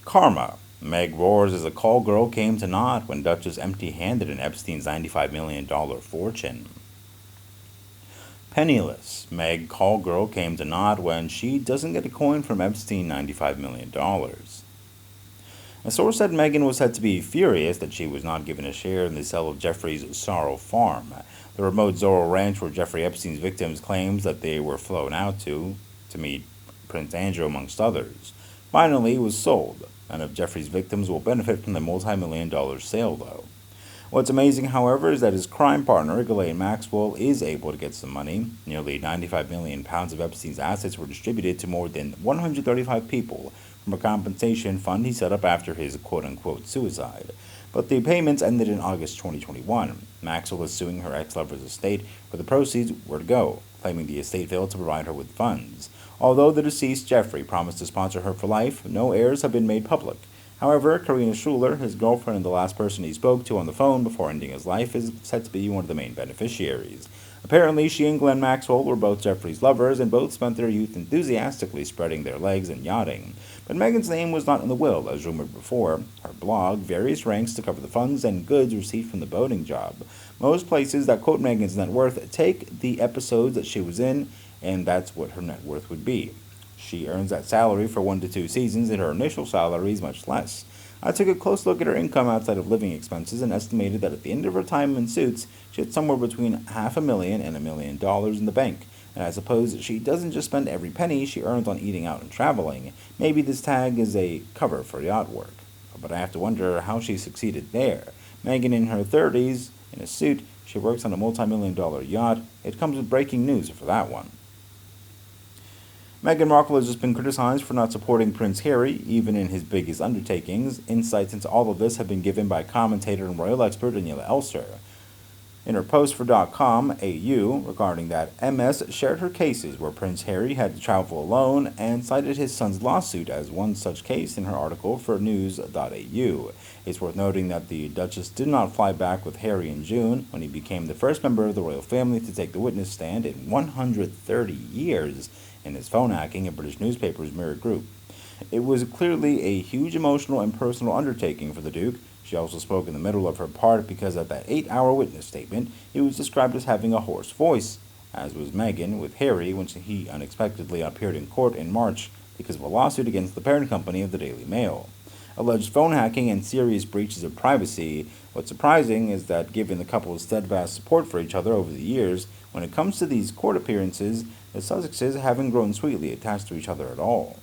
Karma. Meg roars as a call girl came to naught when Duchess empty-handed in Epstein's $95 million fortune. Penniless. Meg call girl came to naught when she doesn't get a coin from Epstein $95 million. A source said Megan was said to be furious that she was not given a share in the sale of Jeffrey's Sorrow Farm, the remote Zoro Ranch where Jeffrey Epstein's victims claims that they were flown out to meet Prince Andrew amongst others. Finally, it was sold. None of Jeffrey's victims will benefit from the multi-million-dollar sale, though. What's amazing, however, is that his crime partner, Ghislaine Maxwell, is able to get some money. Nearly 95 million pounds of Epstein's assets were distributed to more than 135 people from a compensation fund he set up after his quote-unquote suicide. But the payments ended in August 2021. Maxwell is suing her ex-lover's estate for the proceeds were to go, claiming the estate failed to provide her with funds. Although the deceased Jeffrey promised to sponsor her for life, no heirs have been made public. However, Karina Schuler, his girlfriend and the last person he spoke to on the phone before ending his life, is said to be one of the main beneficiaries. Apparently, she and Glenn Maxwell were both Jeffrey's lovers and both spent their youth enthusiastically spreading their legs and yachting. But Megan's name was not in the will, as rumored before. Her blog, various ranks to cover the funds and goods received from the boating job. Most places that quote Megan's net worth take the episodes that she was in, and that's what her net worth would be. She earns that salary for 1 to 2 seasons, and her initial salary is much less. I took a close look at her income outside of living expenses and estimated that at the end of her time in Suits, she had somewhere between $500,000 and $1 million in the bank. And I suppose she doesn't just spend every penny she earns on eating out and traveling. Maybe this tag is a cover for yacht work. But I have to wonder how she succeeded there. Megan in her 30s, in a suit, she works on a multi-million-dollar yacht. It comes with breaking news for that one. Meghan Markle has just been criticized for not supporting Prince Harry, even in his biggest undertakings. Insights into all of this have been given by commentator and royal expert Daniela Elser. In her post for .com AU regarding that, MS shared her cases where Prince Harry had to travel alone and cited his son's lawsuit as one such case in her article for news.au. It's worth noting that the Duchess did not fly back with Harry in June when he became the first member of the royal family to take the witness stand in 130 years in his phone hacking at British newspapers Mirror Group. It was clearly a huge emotional and personal undertaking for the Duke. She also spoke in the middle of her part because at that 8-hour witness statement, he was described as having a hoarse voice, as was Meghan with Harry when he unexpectedly appeared in court in March because of a lawsuit against the parent company of the Daily Mail. Alleged phone hacking and serious breaches of privacy. What's surprising is that given the couple's steadfast support for each other over the years, when it comes to these court appearances, the Sussexes haven't grown sweetly attached to each other at all.